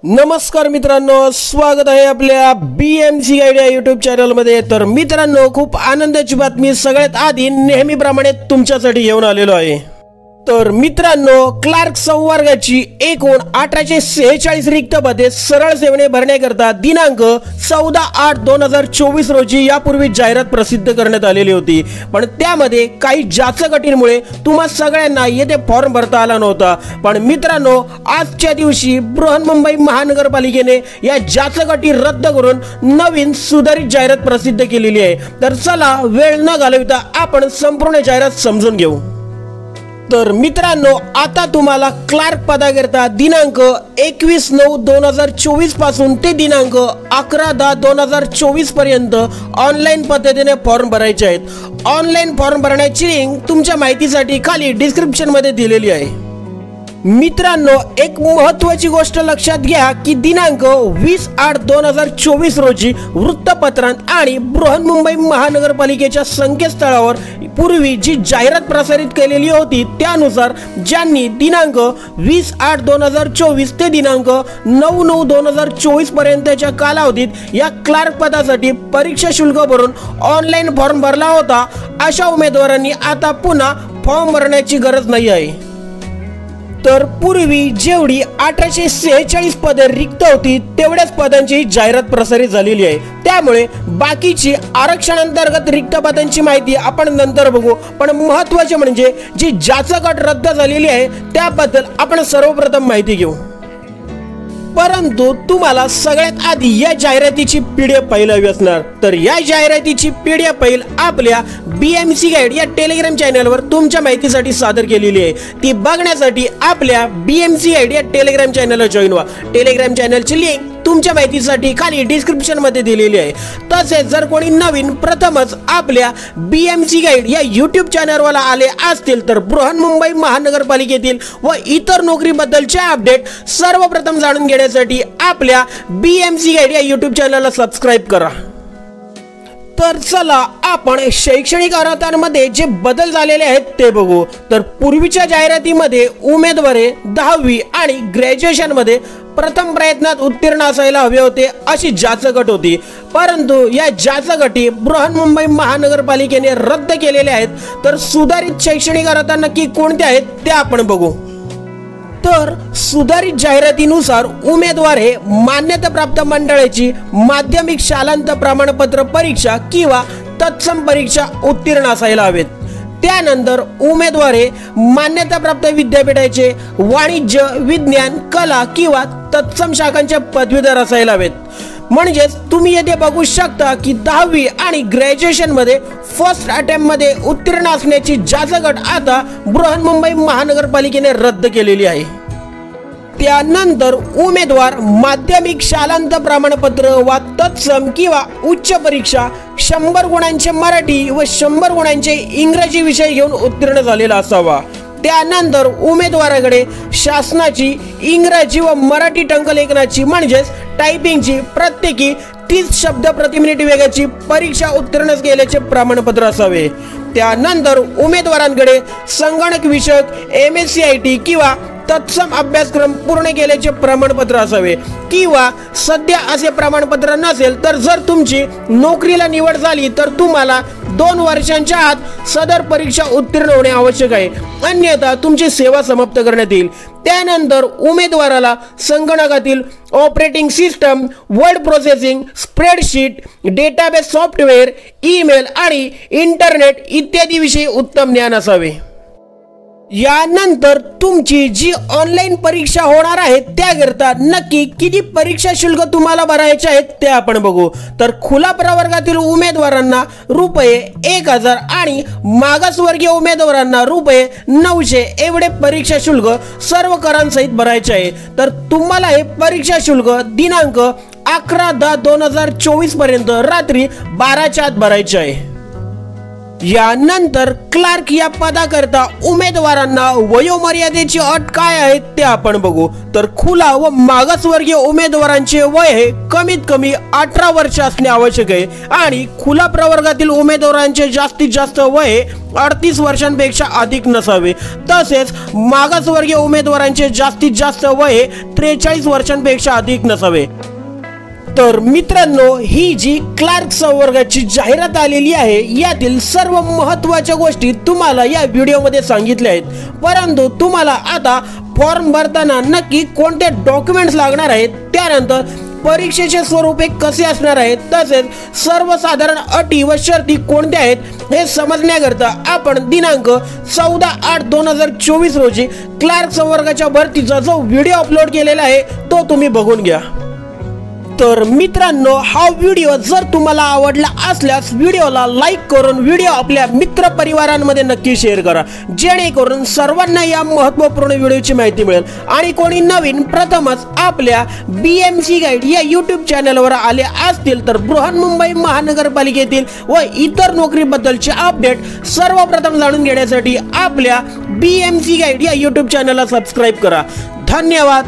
नमस्कार मित्रांनो, स्वागत आहे आपल्या BMC आयडिया यूट्यूब चॅनलमध्ये। तर मित्रांनो, खूप आनंदाची बातमी सगळ्यात आधी नेहमीप्रमाणे तुमच्यासाठी घेऊन आलेलो आहे। तर मित्रांनो, क्लार्क संवर्गाची एकूण 1846 रिक्त पदे सरळ सेवेने भरण्याकरता दिनांक 14/8/2024 रोजी यापूर्वी जाहिरात प्रसिद्ध करण्यात आलेली होती। पण त्यामध्ये काही जाचक-अटींमुळे तुम्हा सगळ्यांना येथे फॉर्म भरता आला नव्हता। पण मित्रांनो, आजच्या दिवशी बृहन्मुंबई महानगरपालिकेने या जाचक-अटी रद्द करून नवीन सुधारित जाहिरात प्रसिद्ध केलेली आहे। तर चला वेळ न घालवता आपण संपूर्ण जाहिरात समजून घेऊ। तर मित्रांनो, आता तुम्हाला क्लार्क पदाकरता दिनांक 21/9/2024 पासून ते दिनांक 11/10/2024 पर्यंत ऑनलाईन पद्धतीने फॉर्म भरायचे आहेत। ऑनलाईन फॉर्म भरण्याची लिंक तुमच्या माहितीसाठी खाली डिस्क्रिप्शन मध्ये दिलेली आहे। मित्रांनो, एक महत्त्वाची गोष्ट लक्षात घ्या की दिनांक 20/8/2024 रोजी वृत्तपत्रांत आणि बृहन्मुंबई महानगरपालिकेच्या संकेतस्थळावर पूर्वी जी जाहिरात प्रसारित केलेली होती त्यानुसार ज्यांनी दिनांक 20/8/2024 ते दिनांक 9/9/2024 पर्यंतच्या कालावधीत या क्लार्क पदासाठी परीक्षा शुल्क भरून ऑनलाईन फॉर्म भरला होता, अशा उमेदवारांनी आता पुन्हा फॉर्म भरण्याची गरज नाही आहे। तर पूर्वी जेवढी 1846 पदे रिक्त होती तेवढ्याच पदांची जाहिरात प्रसारित झालेली आहे। त्यामुळे बाकीची आरक्षणांतर्गत रिक्त पदांची माहिती आपण नंतर बघू। पण महत्त्वाचे म्हणजे जी जाचक अट रद्द झालेली आहे त्याबद्दल आपण सर्वप्रथम माहिती घेऊ। परंतु तुम्हाला सगळ्यात आधी या जाहिरातीची PDF फाईल हवी असणार। तर या जाहिरातीची PDF फाईल आपल्या BMC गाईड या टेलिग्राम चॅनलवर तुमच्या माहितीसाठी सादर केलेली आहे। ती बघण्यासाठी आपल्या BMC गाईड या टेलिग्राम चॅनलला जॉईन व्हा। टेलिग्राम चॅनलची लिंक तुमच्या माहितीसाठी खाली डिस्क्रिप्शन मध्ये दिलेली आहे। तसेच जर कोणी नवीन प्रथमच आपल्या BMC गाईड या यूट्यूब चॅनलवर आले असतील तर बृहन्मुंबई महानगरपालिकेतील व इतर नोकरीबद्दलचे अपडेट सर्वप्रथम जाणून घेण्यासाठी आपल्या BMC गाईड या यूट्यूब चॅनलला सबस्क्राइब करा। तर चला आपण शैक्षणिक अर्हतांमध्ये जे बदल झालेले आहेत ते बघू। तर पूर्वीच्या जाहिरातीमध्ये उमेदवार 10वी आणि ग्रॅज्युएशन मध्ये प्रथम प्रयत्नात उत्तीर्ण असायला हवे होते अशी जाचक अट होती। परंतु या जाचक अटी बृहन्मुंबई महानगरपालिकेने रद्द केलेल्या आहेत। तर सुधारित शैक्षणिक अर्हता नक्की कोणत्या आहेत ते आपण बघू। तर सुधारित जाहिरातीनुसार उमेदवार हे मान्यताप्राप्त मंडळाची माध्यमिक शालांत प्रमाणपत्र परीक्षा किंवा तत्सम परीक्षा उत्तीर्ण असायला हवेत। त्यानंतर उमेदवार हे मान्यताप्राप्त विद्यापीठाचे वाणिज्य, विज्ञान, कला किंवा तत्सम शाखांचे पदवीधर असायला हवेत। म्हणजेच तुम्ही येथे बघू शकता की 10वी आणि ग्रॅज्युएशन मध्ये फर्स्ट अटेम्प्ट मध्ये उत्तीर्ण असण्याची जाचक अट आता बृहन्मुंबई महानगरपालिकेने रद्द केलेली आहे। त्यानंतर उमेदवार माध्यमिक शालांत प्रमाणपत्र वा तत्सम किंवा उच्च परीक्षा 100 गुणांचे मराठी व 100 गुणांचे इंग्रजी विषय घेऊन उत्तीर्ण झालेला असावा। त्यानंतर उमेदवाराकडे शासनाची इंग्रजी व मराठी टंकलेखनाची म्हणजेच टायपिंगची प्रत्येकी 30 शब्द प्रति मिनिट वेगाची परीक्षा उत्तीर्ण केल्याचे प्रमाणपत्र असावे। त्यानंतर उमेदवारांकडे संगणक विषयक MSc किंवा तत्सम अभ्यासक्रम पूर्ण केल्याचे प्रमाणपत्र असावे किंवा सध्या असे प्रमाणपत्र नसेल तर जर तुमची नोकरीला निवड झाली तर तुम्हाला 2 वर्षांच्या आत सदर परीक्षा उत्तीर्ण होणे आवश्यक आहे, अन्यथा तुमची सेवा समाप्त करण्यात येईल। त्यानंतर उमेदवाराला संगणकातील operating system, word processing, spreadsheet, database software, email आणि इंटरनेट इत्यादी विषयी उत्तम ज्ञान असावे। यानंतर तुमची जी ऑनलाईन परीक्षा होणार आहे त्याकरता नक्की किती परीक्षा शुल्क तुम्हाला भरायचे आहेत ते आपण बघू। तर खुला प्रवर्गातील उमेदवारांना ₹1000 आणि मागासवर्गीय उमेदवारांना ₹900 एवढे परीक्षा शुल्क सर्व करांसहित भरायचे आहे। तर तुम्हाला हे परीक्षा शुल्क दिनांक 11/10/2024 पर्यंत रात्री 12च्या आत भरायचे आहे। यानंतर क्लार्क या पदाकरता उमेदवारांना वयोमर्यादेची अट काय आहे ते आपण बघू। तर खुला व मागासवर्गीय उमेदवारांचे वय हे कमीत कमी 18 वर्ष असणे आवश्यक आहे आणि खुला प्रवर्गातील उमेदवारांचे जास्तीत जास्त वय 38 वर्षांपेक्षा अधिक नसावे। तसेच मागासवर्गीय उमेदवारांचे जास्तीत जास्त वय 43 वर्षांपेक्षा अधिक नसावे। तर मित्रांनो, ही जी क्लार्क संवर्गाची जाहिरात आलेली आहे यातील सर्व महत्त्वाच्या गोष्टी तुम्हाला या व्हिडिओमध्ये सांगितल्या आहेत, परंतु तुम्हाला आता फॉर्म भरताना नक्की कोणते डॉक्युमेंट्स लागणार आहेत, त्यानंतर परीक्षेचे स्वरूप कसे असणार आहे, तसेच सर्वसाधारण अटी व शर्ती कोणत्या आहेत हे समजण्याकरता आपण दिनांक 14/8/2024 रोजी क्लार्क संवर्गाच्या भरतीचा जो व्हिडिओ अपलोड केलेला आहे तो तुम्ही बघून घ्या। तर मित्रांनो, हा व्हिडिओ जर तुम्हाला आवडला असल्यास व्हिडिओला लाईक करून व्हिडिओ आपल्या मित्र परिवारांमध्ये नक्की शेअर करा, जेणेकरून सर्वांना या महत्त्वपूर्ण व्हिडिओची माहिती मिळेल। आणि कोणी नवीन प्रथमच आपल्या BMC गाईड या YouTube चॅनलवर आले असतील तर बृहन्मुंबई महानगरपालिकेतील व इतर नोकरीबद्दलचे अपडेट सर्वप्रथम जाणून घेण्यासाठी आपल्या BMC गाईड या YouTube चॅनलला सबस्क्राईब करा। धन्यवाद।